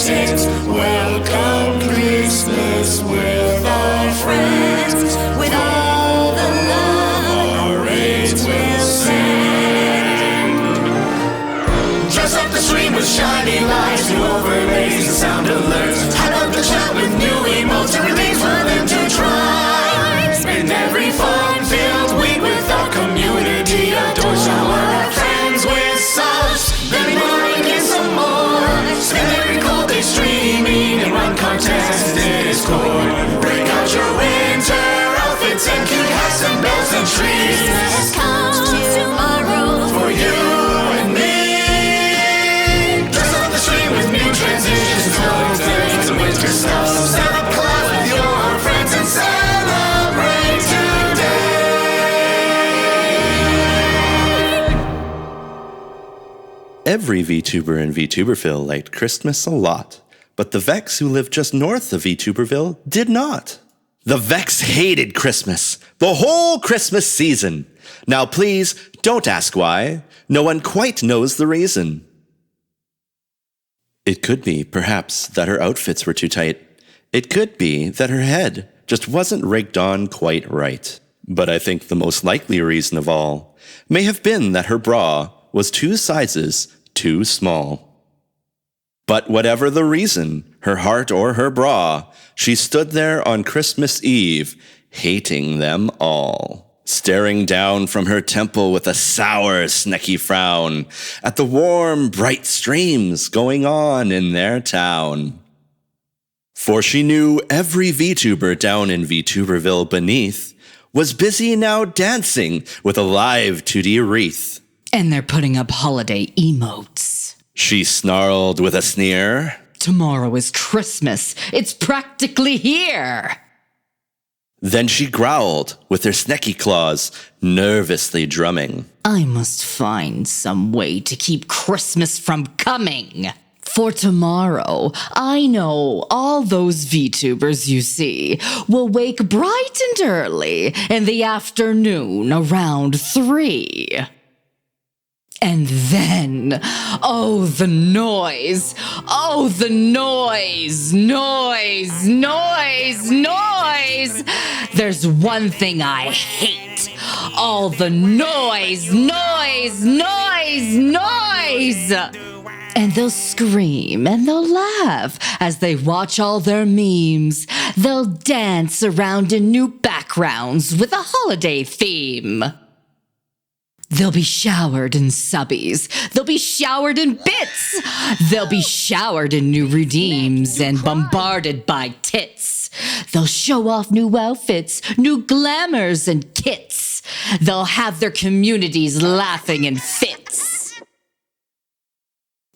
sit. Welcome Christmas with our friends. With all the love our age will send. Dress up the stream with shiny lights, new overlays and sound alerts. Hype up the chat with new emotes and release for them to try. Spend every fun-filled week with our community. Adore shower our friends with subs. Then more and get some more. Spend every cold day streaming and run contests in Discord. Break out your winter outfits and cute hats and bells and trees. Christmas comes tomorrow for you and me. Dress up the stream with new transitions, snowy days and winter stuff. So set up class with your friends and celebrate today. Every VTuber in VTuberville liked Christmas a lot, but the Vex who lived just north of VTuberville did not. The Vex hated Christmas, the whole Christmas season. Now please, don't ask why. No one quite knows the reason. It could be, perhaps, that her outfits were too tight. It could be that her head just wasn't rigged on quite right. But I think the most likely reason of all may have been that her bra was 2 sizes too small. But whatever the reason, her heart or her bra, she stood there on Christmas Eve, hating them all, staring down from her temple with a sour, sneky frown at the warm, bright streams going on in their town. For she knew every VTuber down in VTuberville beneath was busy now dancing with a live 2D wreath. And they're putting up holiday emotes. She snarled with a sneer. Tomorrow is Christmas. It's practically here. Then she growled with her sneky claws, nervously drumming. I must find some way to keep Christmas from coming. For tomorrow, I know all those VTubers you see will wake bright and early in the afternoon around 3. And then, oh, the noise. Oh, the noise. Noise, noise, noise. There's one thing I hate. All the noise, noise, noise, noise. And they'll scream and they'll laugh as they watch all their memes. They'll dance around in new backgrounds with a holiday theme. They'll be showered in subbies. They'll be showered in bits. They'll be showered in new redeems and bombarded by tits. They'll show off new outfits, new glamours and kits. They'll have their communities laughing in fits.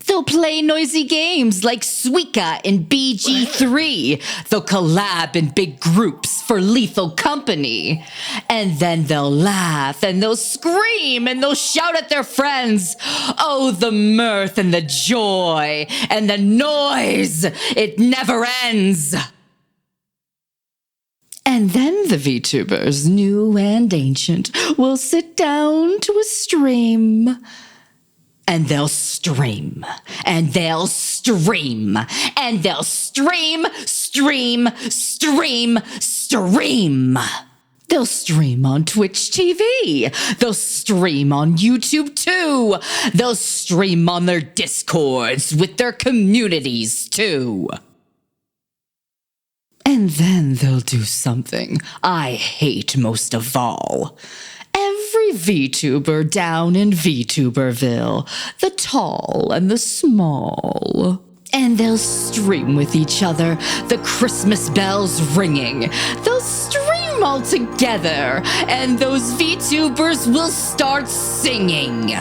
They'll play noisy games like Suika in BG3. They'll collab in big groups for lethal company. And then they'll laugh and they'll scream and they'll shout at their friends. Oh, the mirth and the joy and the noise. It never ends. And then the VTubers, new and ancient, will sit down to a stream. And they'll stream, and they'll stream, and they'll stream, stream, stream, stream. They'll stream on Twitch TV. They'll stream on YouTube too. They'll stream on their Discords with their communities too. And then they'll do something I hate most of all. Every VTuber down in VTuberville, the tall and the small. And they'll stream with each other, the Christmas bells ringing. They'll stream all together, and those VTubers will start singing.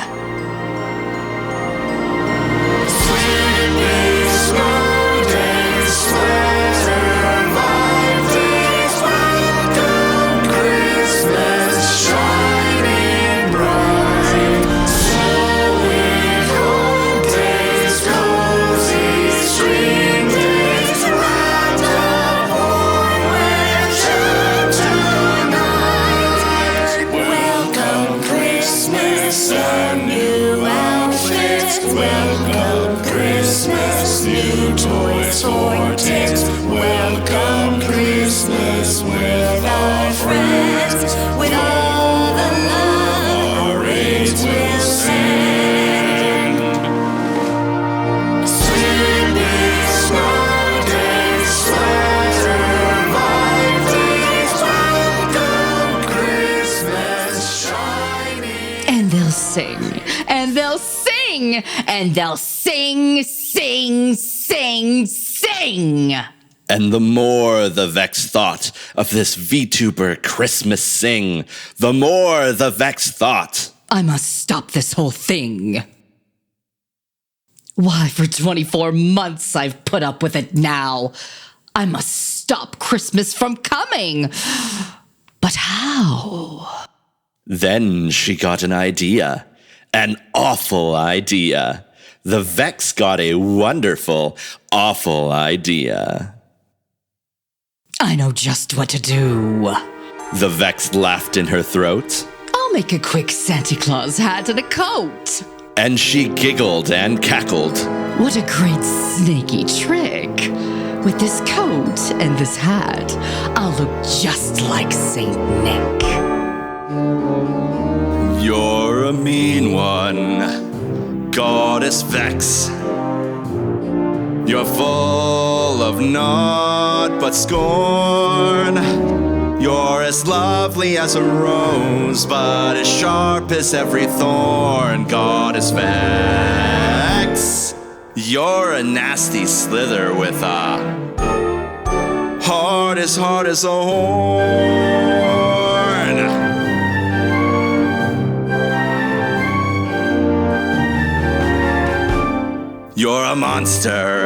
Welcome Christmas, new toys. sorted. Welcome Christmas with our friends, with all the love our age will send. Sleeping, smarter, smarter, welcome Christmas shining. And they'll sing, and they'll sing, and they'll sing, sing, sing, sing. And the more the Vex thought of this VTuber Christmas sing, the more the Vex thought. I must stop this whole thing. Why, for 24 months I've put up with it now. I must stop Christmas from coming. But how? Then she got an idea. An awful idea. The Vex got a wonderful, awful idea. I know just what to do. The Vex laughed in her throat. I'll make a quick Santa Claus hat and a coat. And she giggled and cackled. What a great snaky trick. With this coat and this hat, I'll look just like Saint Nick. You're a mean one, Goddess Vex. You're full of naught but scorn. You're as lovely as a rose, but as sharp as every thorn, Goddess Vex. You're a nasty slither with a heart as hard as a horn. You're a monster,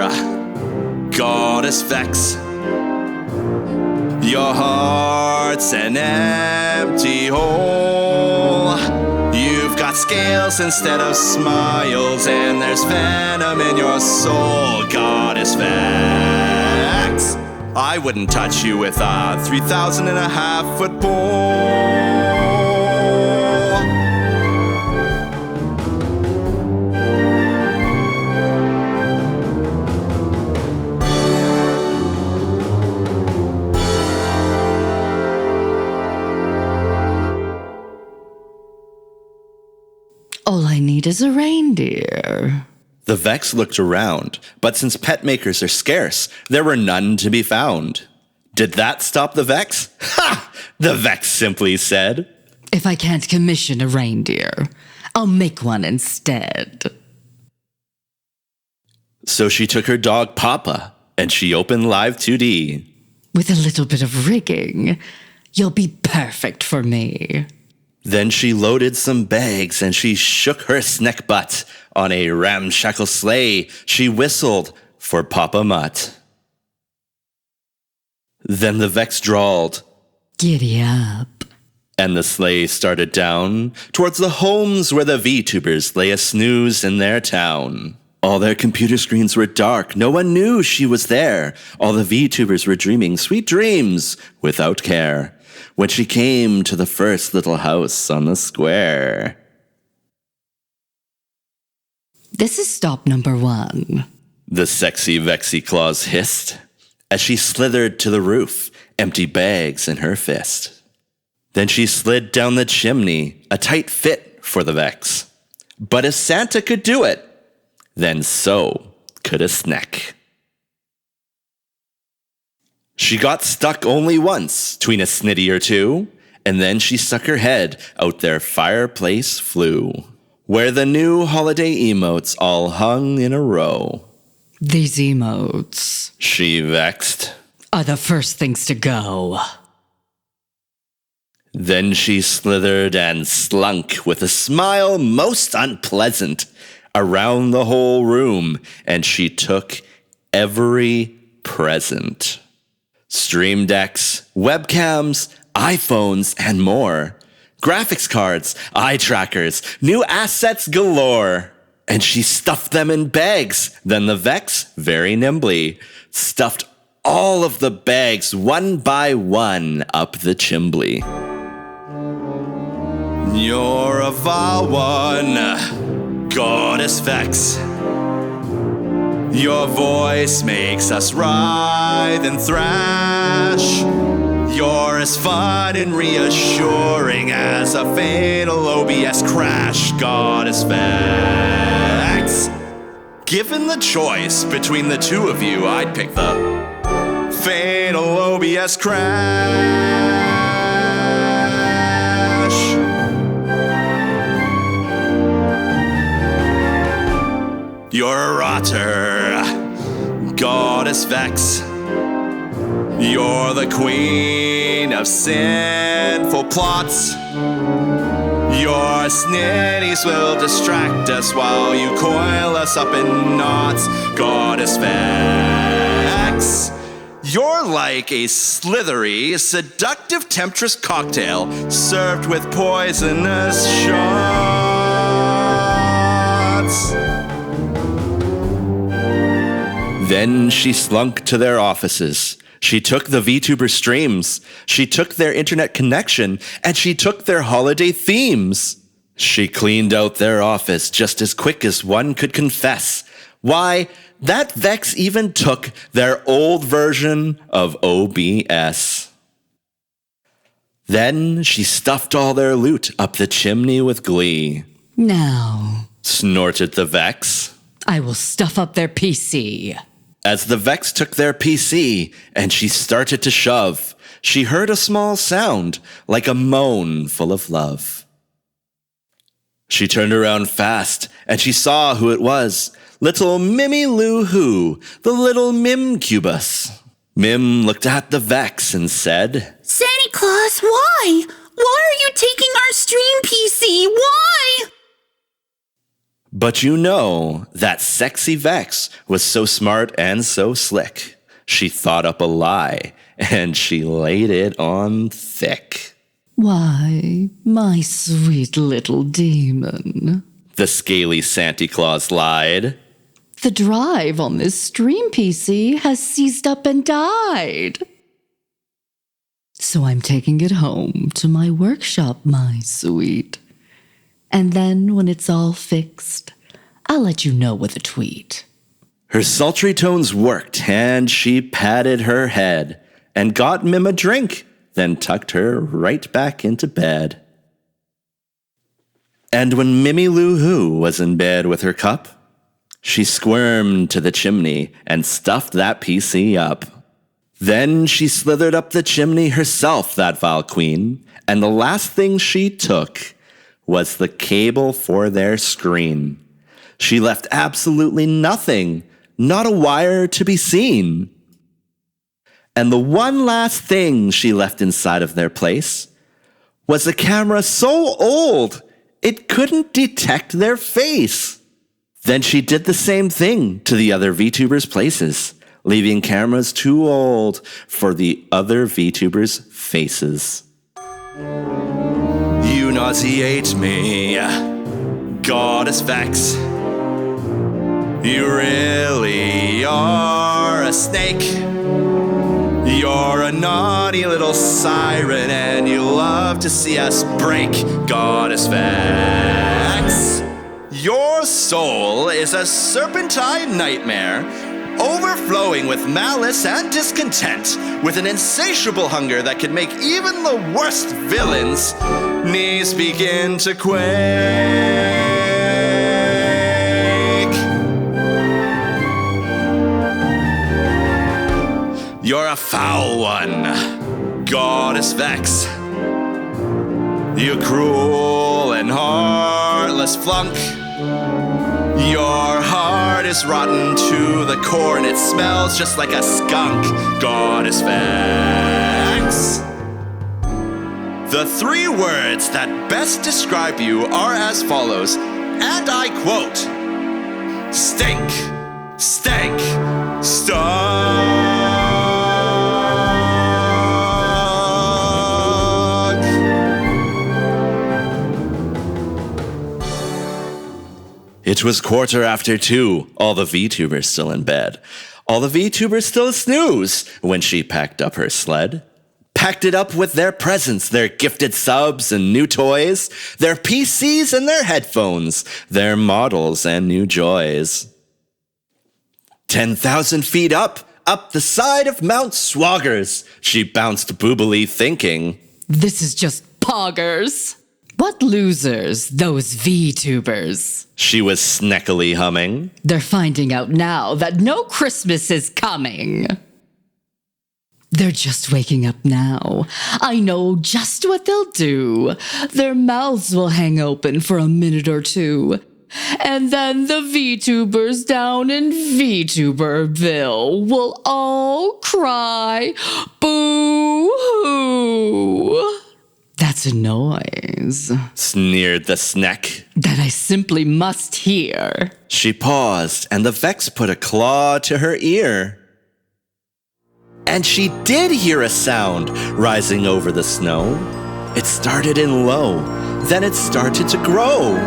Goddess Vex. Your heart's an empty hole. You've got scales instead of smiles, and there's venom in your soul, Goddess Vex. I wouldn't touch you with a 3,500 pole. All I need is a reindeer. The Vex looked around, but since pet makers are scarce, there were none to be found. Did that stop the Vex? Ha! The Vex simply said, If I can't commission a reindeer, I'll make one instead. So she took her dog Papa, and she opened Live 2D. With a little bit of rigging, you'll be perfect for me. Then she loaded some bags and she shook her snek butt. On a ramshackle sleigh, she whistled for Papa Mutt. Then the Vex drawled, Giddy up. and the sleigh started down towards the homes where the VTubers lay a snooze in their town. All their computer screens were dark. No one knew she was there. All the VTubers were dreaming sweet dreams without care. When she came to the first little house on the square. This is stop number 1. The sexy Vexy Claus hissed as she slithered to the roof, empty bags in her fist. Then she slid down the chimney, a tight fit for the Vex. But if Santa could do it, then so could a snek. She got stuck only once, 'tween a snitty or two, and then she stuck her head out their fireplace flue, where the new holiday emotes all hung in a row. These emotes She vexed. are the first things to go. Then she slithered and slunk with a smile most unpleasant around the whole room, and she took every present. Stream decks, webcams, iPhones, and more. Graphics cards, eye trackers, new assets galore. And she stuffed them in bags. Then the Vex, very nimbly, stuffed all of the bags one by one up the chimbley. You're a vile one, Goddess Vex. Your voice makes us writhe and thrash. You're as fun and reassuring as a fatal OBS crash. Goddess Vex. Given the choice between the two of you, I'd pick the fatal OBS crash. You're a rotter, Goddess Vex. You're the queen of sinful plots. Your snitties will distract us while you coil us up in knots, Goddess Vex. You're like a slithery, seductive temptress cocktail served with poisonous shots. Then she slunk to their offices. She took the VTuber streams. She took their internet connection, and she took their holiday themes. She cleaned out their office just as quick as one could confess. Why, that Vex even took their old version of OBS. Then she stuffed all their loot up the chimney with glee. Now, snorted the Vex. I will stuff up their PC. As the Vex took their PC and she started to shove, she heard a small sound like a moan full of love. She turned around fast and she saw who it was. Little Mimmy Lou Who, the little Mimcubus. Mim looked at the Vex and said, Santa Claus, why? Why are you taking our stream PC? Why? But you know, that sexy Vex was so smart and so slick. She thought up a lie, and she laid it on thick. Why, my sweet little demon, the scaly Santa Claus lied. The drive on this stream PC has seized up and died. So I'm taking it home to my workshop, my sweet. And then when it's all fixed, I'll let you know with a tweet. Her sultry tones worked, and she patted her head and got Mim a drink, then tucked her right back into bed. And when Mimmy Lou Who was in bed with her cup, she squirmed to the chimney and stuffed that PC up. Then she slithered up the chimney herself, that vile queen, and the last thing she took was the cable for their screen. She left absolutely nothing, not a wire to be seen. And the one last thing she left inside of their place was a camera so old it couldn't detect their face. Then she did the same thing to the other VTubers' places, leaving cameras too old for the other VTubers' faces. You nauseate me, Goddess Vex. You really are a snake. You're a naughty little siren and you love to see us break, Goddess Vex. Your soul is a serpentine nightmare, overflowing with malice and discontent, with an insatiable hunger that could make even the worst villains' knees begin to quake. You're a foul one, Goddess Vex. You cruel and heartless flunk. Your heart is rotten to the core and it smells just like a skunk, Goddess Vex. The three words that best describe you are as follows, and I quote: stink, stank, stunk. It was 2:15, all the VTubers still in bed. All the VTubers still snooze when she packed up her sled. Packed it up with their presents, their gifted subs and new toys, their PCs and their headphones, their models and new joys. 10,000 feet up the side of Mount Swaggers, she bounced boobily thinking. This is just poggers. What losers, those VTubers. She was sneckily humming. They're finding out now that no Christmas is coming. They're just waking up now. I know just what they'll do. Their mouths will hang open for a minute or two. And then the VTubers down in VTuberville will all cry, boo-hoo. That's a noise. Sneered the snek. That I simply must hear. She paused, and the Vex put a claw to her ear. And she did hear a sound rising over the snow. It started in low, then it started to grow.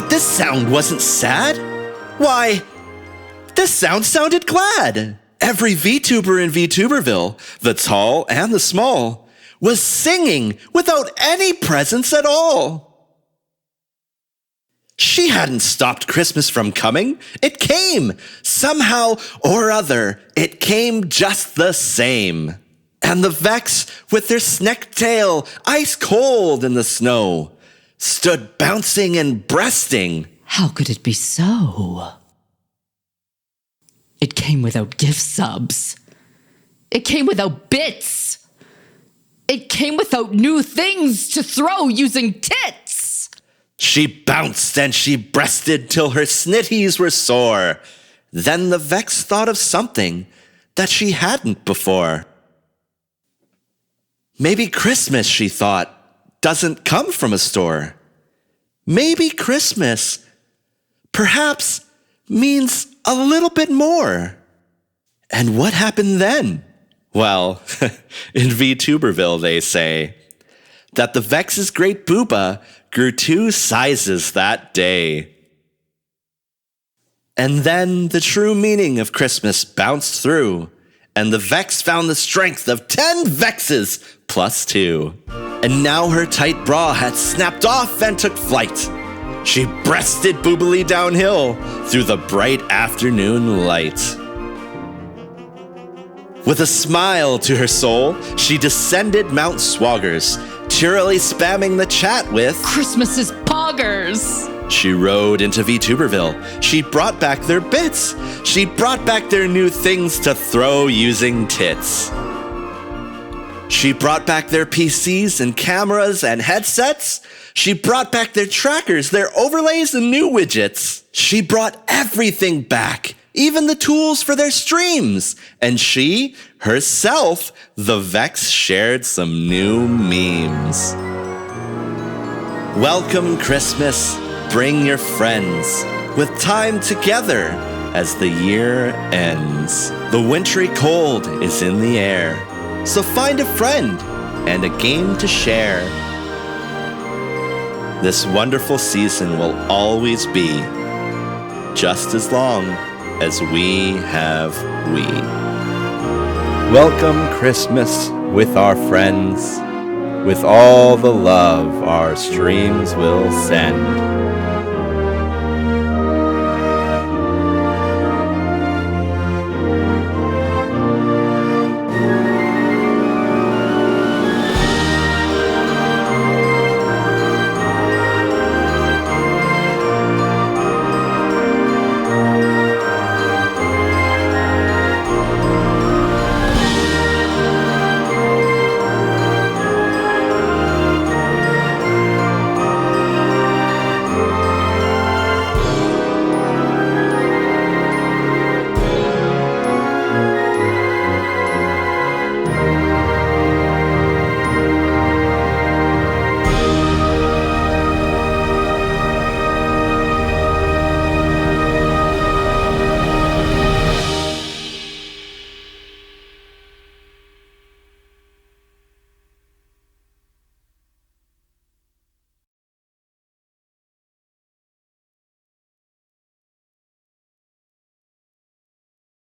This sound wasn't sad. Why, this sound sounded glad. Every VTuber in VTuberville, the tall and the small, was singing without any presents at all. She hadn't stopped Christmas from coming. It came. Somehow or other, it came just the same. And the Vex, with their snek tail ice cold in the snow, stood bouncing and breasting. How could it be so? It came without gift subs. It came without bits. It came without new things to throw using tits. She bounced and she breasted till her snitties were sore. Then the Vex thought of something that she hadn't before. Maybe Christmas, she thought, doesn't come from a store. Maybe Christmas, perhaps, means a little bit more. And what happened then? Well, in VTuberville, they say that the Vex's great booba grew 2 sizes that day. And then the true meaning of Christmas bounced through, and the Vex found the strength of 10 Vexes plus 2. And now her tight bra had snapped off and took flight. She breasted boobily downhill through the bright afternoon light. With a smile to her soul, she descended Mount Swaggers, cheerily spamming the chat with Christmas is poggers. She rode into VTuberville. She brought back their bits. She brought back their new things to throw using tits. She brought back their PCs and cameras and headsets. She brought back their trackers, their overlays, and new widgets. She brought everything back, even the tools for their streams. And she, herself, the Vex, shared some new memes. Welcome Christmas, bring your friends, with time together as the year ends. The wintry cold is in the air, so find a friend and a game to share. This wonderful season will always be just as long as we have we. Welcome Christmas with our friends, with all the love our streams will send.